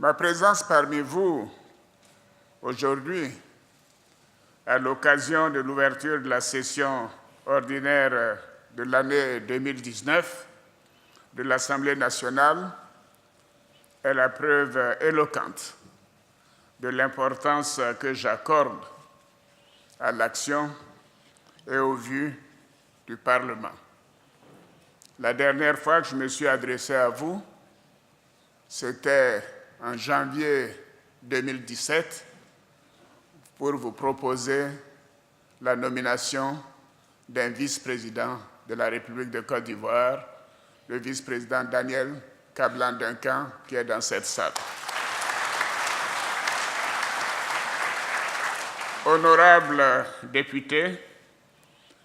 Ma présence parmi vous aujourd'hui, à l'occasion de l'ouverture de la session ordinaire de l'année 2019 de l'Assemblée nationale, est la preuve éloquente de l'importance que j'accorde à l'action et aux vues du Parlement. La dernière fois que je me suis adressé à vous, c'était en janvier 2017 pour vous proposer la nomination d'un vice-président de la République de Côte d'Ivoire, le vice-président Daniel Kablan-Duncan, qui est dans cette salle. Honorables députés,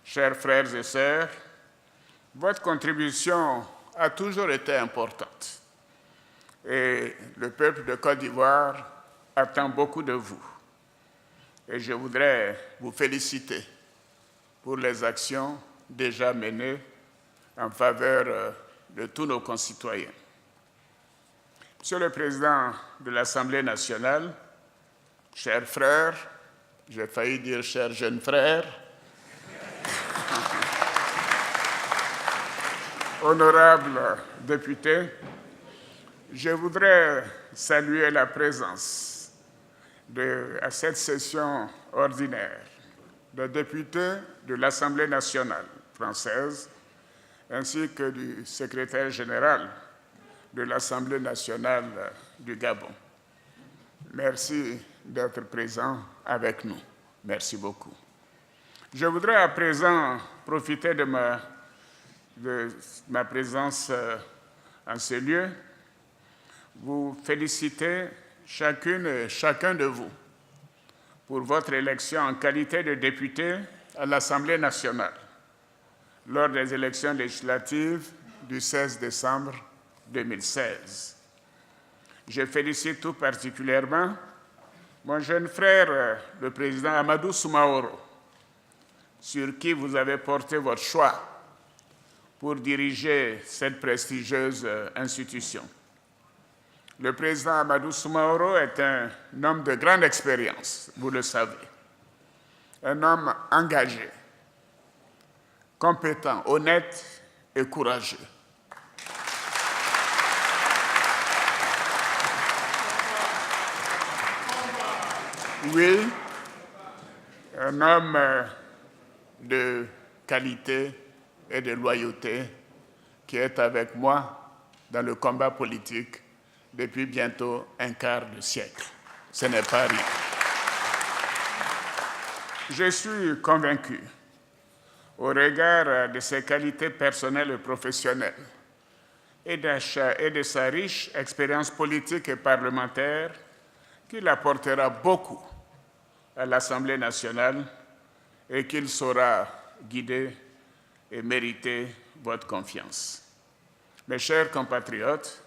chers frères et sœurs, votre contribution a toujours été importante et le peuple de Côte d'Ivoire attend beaucoup de vous. Et je voudrais vous féliciter pour les actions déjà menées en faveur de tous nos concitoyens. Monsieur le Président de l'Assemblée nationale, chers frères, j'ai failli dire chers jeunes frères, honorables députés, je voudrais saluer la présence à cette session ordinaire des députés de l'Assemblée nationale française ainsi que du secrétaire général de l'Assemblée nationale du Gabon. Merci d'être présents avec nous. Merci beaucoup. Je voudrais à présent profiter de ma présence en ce lieu, vous féliciter chacune et chacun de vous pour votre élection en qualité de député à l'Assemblée nationale lors des élections législatives du 16 décembre 2016. Je félicite tout particulièrement mon jeune frère, le président Amadou Soumaoro, sur qui vous avez porté votre choix pour diriger cette prestigieuse institution. Le président Amadou Soumaoro est un homme de grande expérience, vous le savez, un homme engagé, compétent, honnête et courageux. Oui, un homme de qualité et de loyauté qui est avec moi dans le combat politique depuis bientôt un quart de siècle. Ce n'est pas rien. Je suis convaincu, au regard de ses qualités personnelles et professionnelles et de sa riche expérience politique et parlementaire, qu'il apportera beaucoup à l'Assemblée nationale et qu'il saura guider et mériter votre confiance. Mes chers compatriotes,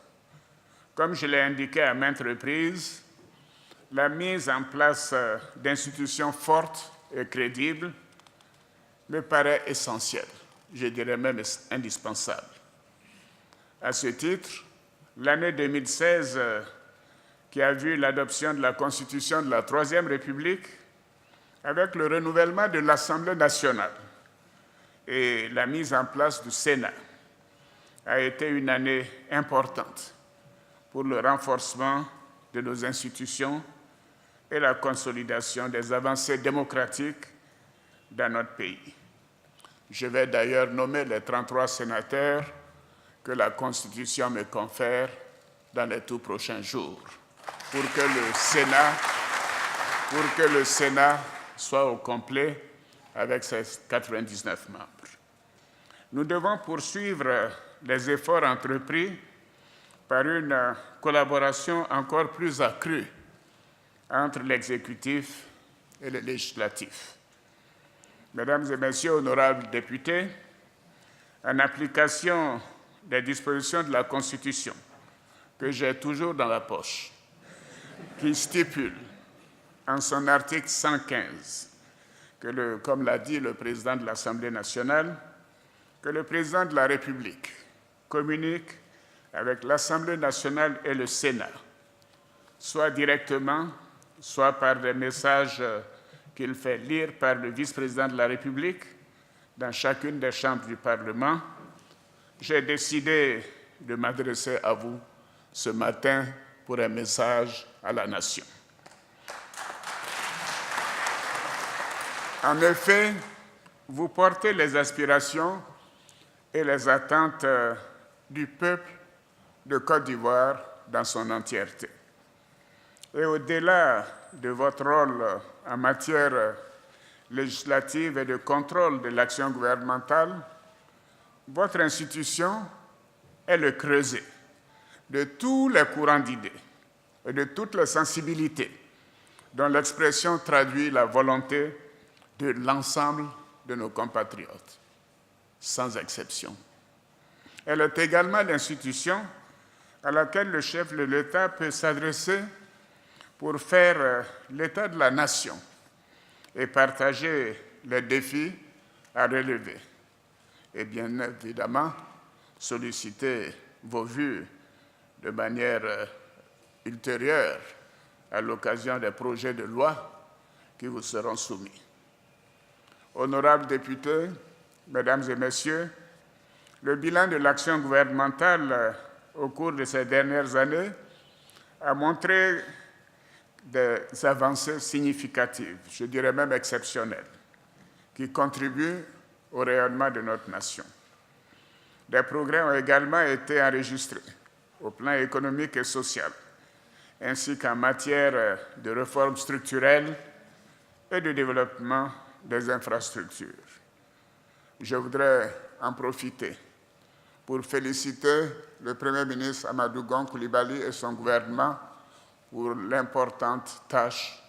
comme je l'ai indiqué à maintes reprises, la mise en place d'institutions fortes et crédibles me paraît essentielle, je dirais même indispensable. À ce titre, l'année 2016, qui a vu l'adoption de la Constitution de la Troisième République, avec le renouvellement de l'Assemblée nationale et la mise en place du Sénat, a été une année importante pour le renforcement de nos institutions et la consolidation des avancées démocratiques dans notre pays. Je vais d'ailleurs nommer les 33 sénateurs que la Constitution me confère dans les tout prochains jours, pour que le Sénat soit au complet avec ses 99 membres. Nous devons poursuivre les efforts entrepris par une collaboration encore plus accrue entre l'exécutif et le législatif. Mesdames et messieurs, honorables députés, en application des dispositions de la Constitution que j'ai toujours dans la poche, qui stipule en son article 115 que, comme l'a dit le président de l'Assemblée nationale, que le président de la République communique avec l'Assemblée nationale et le Sénat soit directement, soit par des messages qu'il fait lire par le vice-président de la République dans chacune des chambres du Parlement, j'ai décidé de m'adresser à vous ce matin pour un message à la nation. En effet, vous portez les aspirations et les attentes du peuple de Côte d'Ivoire dans son entièreté. Et au-delà de votre rôle en matière législative et de contrôle de l'action gouvernementale, votre institution est le creuset de tous les courants d'idées et de toutes les sensibilités dont l'expression traduit la volonté de l'ensemble de nos compatriotes, sans exception. Elle est également l'institution à laquelle le chef de l'État peut s'adresser pour faire l'état de la nation et partager les défis à relever. Et bien évidemment, solliciter vos vues de manière ultérieure à l'occasion des projets de loi qui vous seront soumis. Honorables députés, Mesdames et Messieurs, le bilan de l'action gouvernementale au cours de ces dernières années a montré des avancées significatives, je dirais même exceptionnelles, qui contribuent au rayonnement de notre nation. Des progrès ont également été enregistrés au plan économique et social, ainsi qu'en matière de réformes structurelles et de développement des infrastructures. Je voudrais en profiter pour féliciter le Premier ministre Amadou Gon Coulibaly et son gouvernement pour l'importante tâche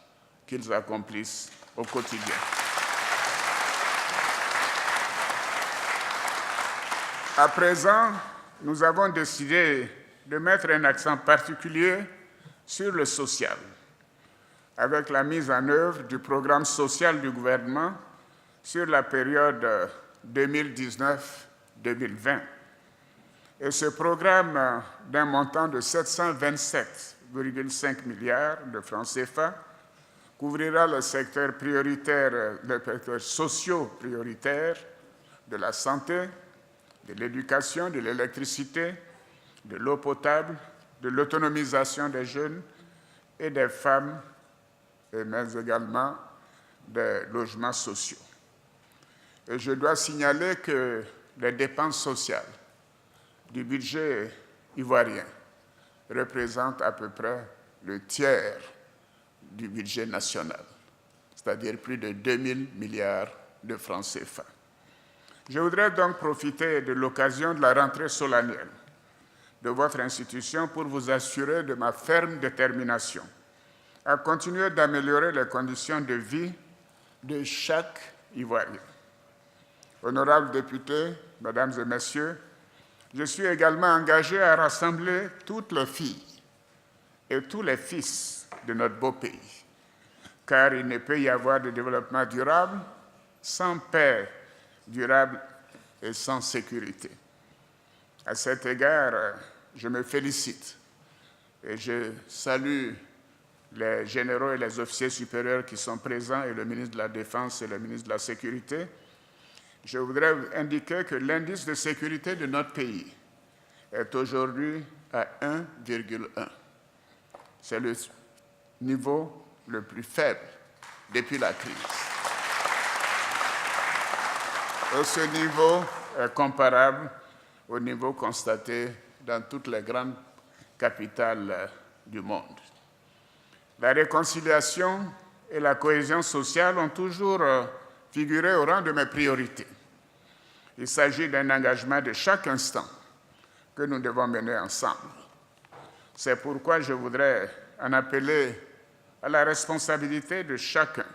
qu'ils accomplissent au quotidien. À présent, nous avons décidé de mettre un accent particulier sur le social, avec la mise en œuvre du programme social du gouvernement sur la période 2019-2020. Et ce programme d'un montant de 727,5 milliards de francs CFA couvrira les secteurs prioritaires, les secteurs sociaux prioritaires de la santé, de l'éducation, de l'électricité, de l'eau potable, de l'autonomisation des jeunes et des femmes, mais également des logements sociaux. Et je dois signaler que les dépenses sociales du budget ivoirien représentent à peu près le tiers du budget national, c'est-à-dire plus de 2 000 milliards de francs CFA. Je voudrais donc profiter de l'occasion de la rentrée solennelle de votre institution pour vous assurer de ma ferme détermination à continuer d'améliorer les conditions de vie de chaque Ivoirien. Honorables députés, Mesdames et Messieurs, je suis également engagé à rassembler toutes les filles et tous les fils de notre beau pays, car il ne peut y avoir de développement durable sans paix durable et sans sécurité. À cet égard, je me félicite et je salue les généraux et les officiers supérieurs qui sont présents et le ministre de la Défense et le ministre de la Sécurité. Je voudrais indiquer que l'indice de sécurité de notre pays est aujourd'hui à 1,1. C'est le niveau le plus faible depuis la crise. Et ce niveau est comparable au niveau constaté dans toutes les grandes capitales du monde. La réconciliation et la cohésion sociale ont toujours figuré au rang de mes priorités. Il s'agit d'un engagement de chaque instant que nous devons mener ensemble. C'est pourquoi je voudrais en appeler à la responsabilité de chacun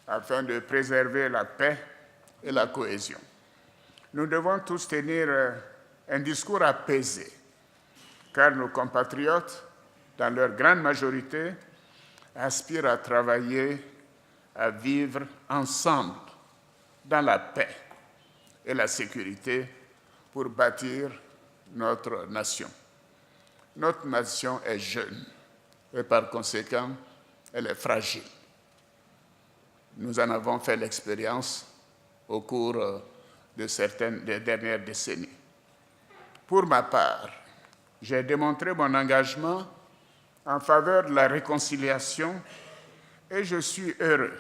afin de préserver la paix et la cohésion. Nous devons tous tenir un discours apaisé, car nos compatriotes, dans leur grande majorité, aspirent à travailler, à vivre ensemble dans la paix et la sécurité pour bâtir notre nation. Notre nation est jeune et par conséquent, elle est fragile. Nous en avons fait l'expérience au cours des dernières décennies. Pour ma part, j'ai démontré mon engagement en faveur de la réconciliation et je suis heureux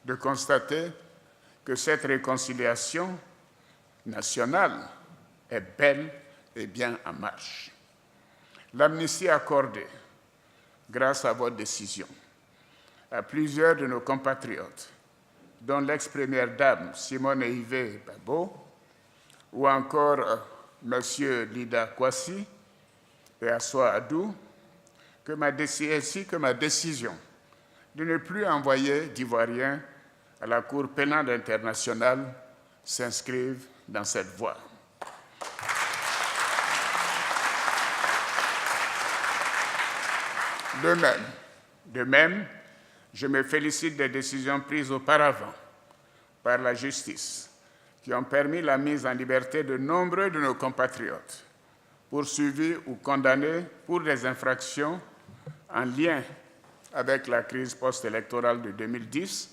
de constater que cette réconciliation nationale est belle et bien en marche. L'amnistie accordée, grâce à votre décision, à plusieurs de nos compatriotes, dont l'ex-première dame Simone Yves Babo, ou encore M. Lida Kwasi et Assoa Adou, ainsi que ma décision de ne plus envoyer d'Ivoiriens à la Cour pénale internationale s'inscrivent dans cette voie. De même, je me félicite des décisions prises auparavant par la justice qui ont permis la mise en liberté de nombreux de nos compatriotes poursuivis ou condamnés pour des infractions en lien avec la crise post-électorale de 2010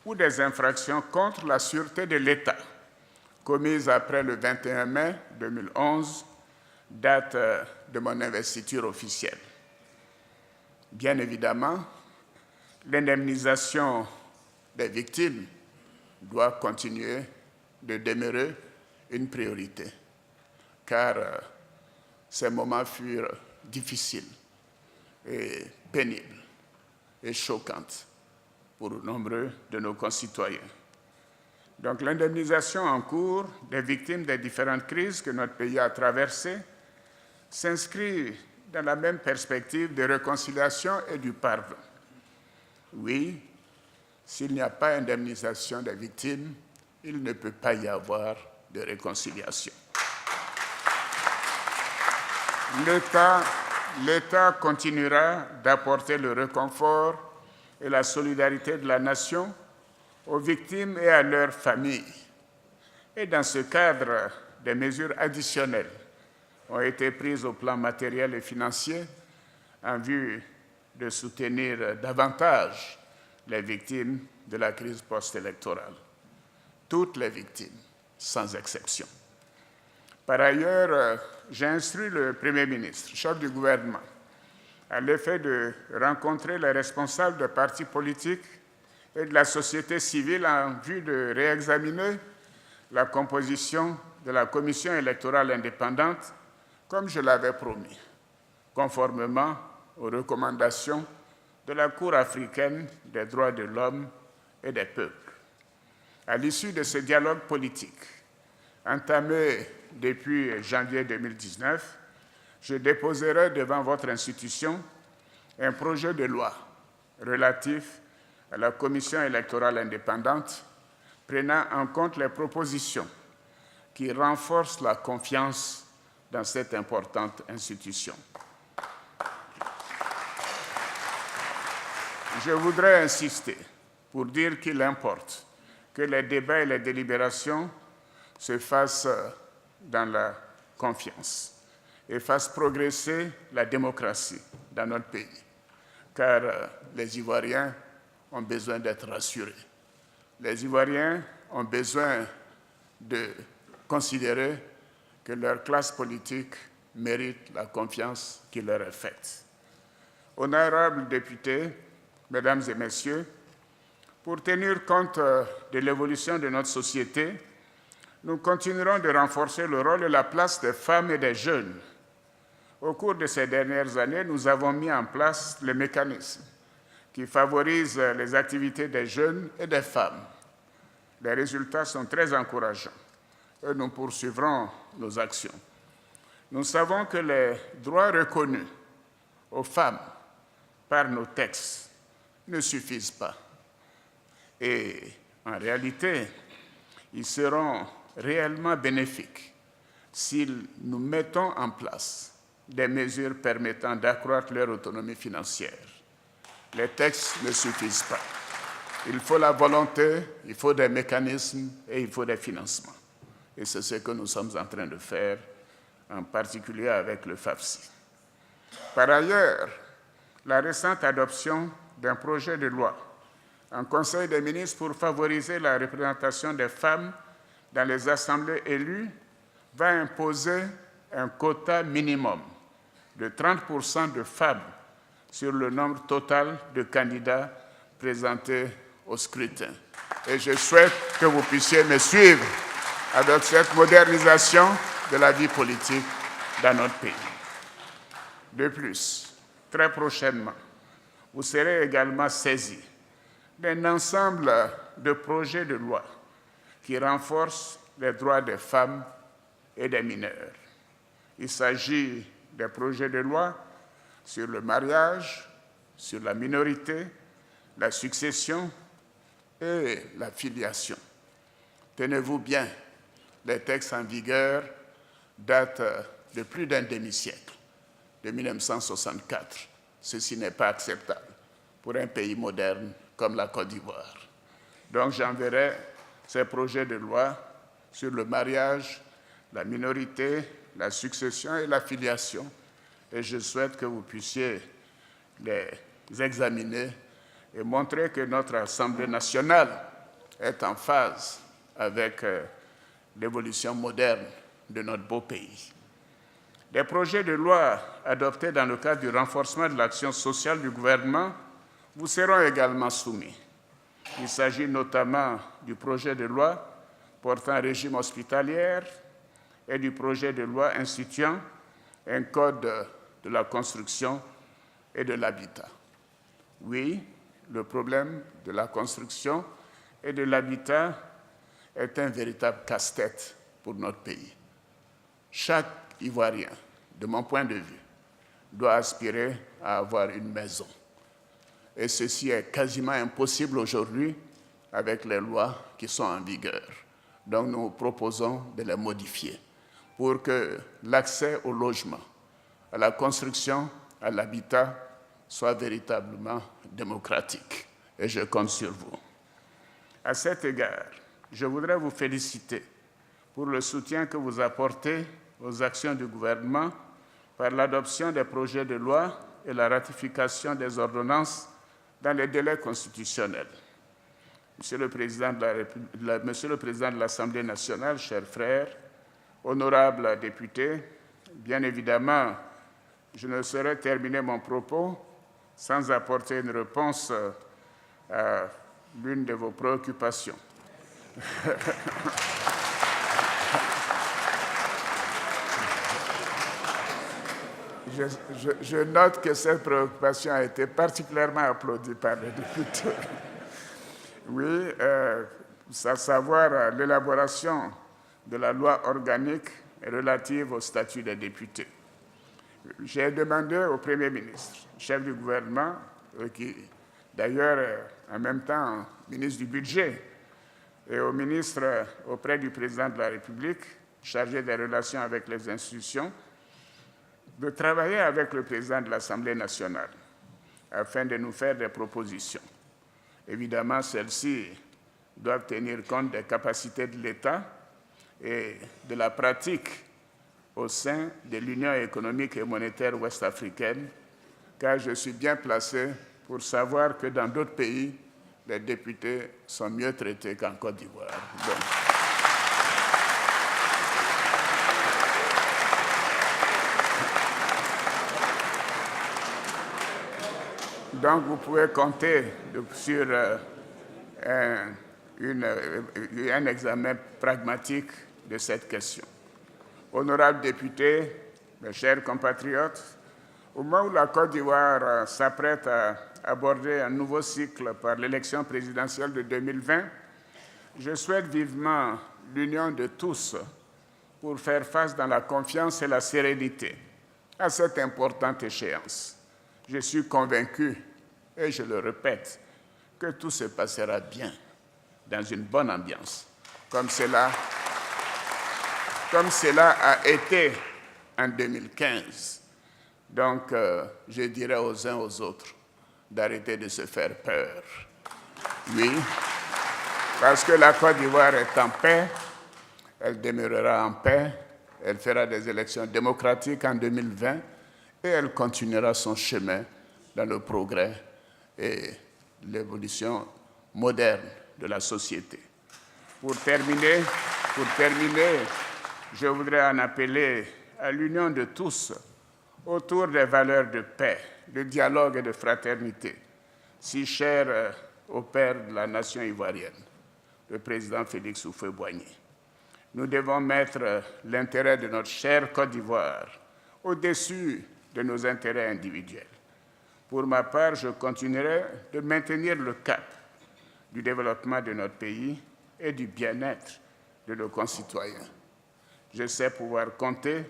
ou des infractions contre la sûreté de l'État commises après le 21 mai 2011, date de mon investiture officielle. Bien évidemment, l'indemnisation des victimes doit continuer de demeurer une priorité, car ces moments furent difficiles et pénibles et choquants pour nombreux de nos concitoyens. Donc l'indemnisation en cours des victimes des différentes crises que notre pays a traversées s'inscrit dans la même perspective de réconciliation et du pardon. Oui, s'il n'y a pas indemnisation des victimes, il ne peut pas y avoir de réconciliation. L'État continuera d'apporter le réconfort et la solidarité de la nation aux victimes et à leurs familles. Et dans ce cadre, des mesures additionnelles ont été prises au plan matériel et financier en vue de soutenir davantage les victimes de la crise post-électorale. Toutes les victimes, sans exception. Par ailleurs, j'ai instruit le Premier ministre, chef du gouvernement, à l'effet de rencontrer les responsables des partis politiques et de la société civile en vue de réexaminer la composition de la commission électorale indépendante, comme je l'avais promis, conformément aux recommandations de la Cour africaine des droits de l'homme et des peuples. À l'issue de ce dialogue politique, entamé depuis janvier 2019, je déposerai devant votre institution un projet de loi relatif à la commission électorale indépendante, prenant en compte les propositions qui renforcent la confiance dans cette importante institution. Je voudrais insister pour dire qu'il importe que les débats et les délibérations se fassent dans la confiance et fassent progresser la démocratie dans notre pays, car les Ivoiriens ont besoin d'être rassurés. Les Ivoiriens ont besoin de considérer que leur classe politique mérite la confiance qui leur est faite. Honorables députés, Mesdames et Messieurs, pour tenir compte de l'évolution de notre société, nous continuerons de renforcer le rôle et la place des femmes et des jeunes. Au cours de ces dernières années, nous avons mis en place les mécanismes qui favorisent les activités des jeunes et des femmes. Les résultats sont très encourageants et nous poursuivrons nos actions. Nous savons que les droits reconnus aux femmes par nos textes ne suffisent pas. Et en réalité, ils seront réellement bénéfiques si nous mettons en place des mesures permettant d'accroître leur autonomie financière. Les textes ne suffisent pas. Il faut la volonté, il faut des mécanismes et il faut des financements. Et c'est ce que nous sommes en train de faire, en particulier avec le FAFSI. Par ailleurs, la récente adoption d'un projet de loi en Conseil des ministres pour favoriser la représentation des femmes dans les assemblées élues va imposer un quota minimum de 30% de femmes sur le nombre total de candidats présentés au scrutin. Et je souhaite que vous puissiez me suivre avec cette modernisation de la vie politique dans notre pays. De plus, très prochainement, vous serez également saisis d'un ensemble de projets de loi qui renforcent les droits des femmes et des mineurs. Il s'agit des projets de loi sur le mariage, sur la minorité, la succession et la filiation. Tenez-vous bien, les textes en vigueur datent de plus d'un demi-siècle, de 1964. Ceci n'est pas acceptable pour un pays moderne comme la Côte d'Ivoire. Donc j'enverrai ces projets de loi sur le mariage, la minorité, la succession et la filiation. Et je souhaite que vous puissiez les examiner et montrer que notre Assemblée nationale est en phase avec l'évolution moderne de notre beau pays. Des projets de loi adoptés dans le cadre du renforcement de l'action sociale du gouvernement vous seront également soumis. Il s'agit notamment du projet de loi portant un régime hospitalier et du projet de loi instituant un code de la construction et de l'habitat. Oui, le problème de la construction et de l'habitat est un véritable casse-tête pour notre pays. Chaque Ivoirien, de mon point de vue, doit aspirer à avoir une maison. Et ceci est quasiment impossible aujourd'hui avec les lois qui sont en vigueur. Donc nous proposons de les modifier pour que l'accès au logement, à la construction, à l'habitat soit véritablement démocratique. Et je compte sur vous. À cet égard, je voudrais vous féliciter pour le soutien que vous apportez aux actions du gouvernement par l'adoption des projets de loi et la ratification des ordonnances dans les délais constitutionnels. Monsieur le Président de l'Assemblée nationale, chers frères, honorables députés, bien évidemment, je ne saurais terminer mon propos sans apporter une réponse à l'une de vos préoccupations. Je note que cette préoccupation a été particulièrement applaudie par les députés. Oui, à savoir l'élaboration de la loi organique relative au statut des députés. J'ai demandé au Premier ministre, chef du gouvernement, qui d'ailleurs est en même temps ministre du Budget, et au ministre auprès du Président de la République, chargé des relations avec les institutions, de travailler avec le Président de l'Assemblée nationale afin de nous faire des propositions. Évidemment, celles-ci doivent tenir compte des capacités de l'État et de la pratique au sein de l'Union économique et monétaire ouest-africaine, car je suis bien placé pour savoir que dans d'autres pays, les députés sont mieux traités qu'en Côte d'Ivoire. Donc, vous pouvez compter sur un examen pragmatique de cette question. Honorables députés, mes chers compatriotes, au moment où la Côte d'Ivoire s'apprête à aborder un nouveau cycle par l'élection présidentielle de 2020, je souhaite vivement l'union de tous pour faire face dans la confiance et la sérénité à cette importante échéance. Je suis convaincu, et je le répète, que tout se passera bien, dans une bonne ambiance, comme cela a été en 2015. Donc, je dirais aux uns aux autres d'arrêter de se faire peur. Oui, parce que la Côte d'Ivoire est en paix, elle demeurera en paix, elle fera des élections démocratiques en 2020 et elle continuera son chemin dans le progrès et l'évolution moderne de la société. Pour terminer, je voudrais en appeler à l'union de tous autour des valeurs de paix, de dialogue et de fraternité, si chères au père de la nation ivoirienne, le président Félix Houphouët-Boigny. Nous devons mettre l'intérêt de notre chère Côte d'Ivoire au-dessus de nos intérêts individuels. Pour ma part, je continuerai de maintenir le cap du développement de notre pays et du bien-être de nos concitoyens. Je sais pouvoir compter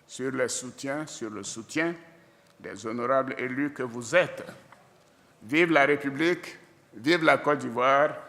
sur le soutien des honorables élus que vous êtes. Vive la République, vive la Côte d'Ivoire,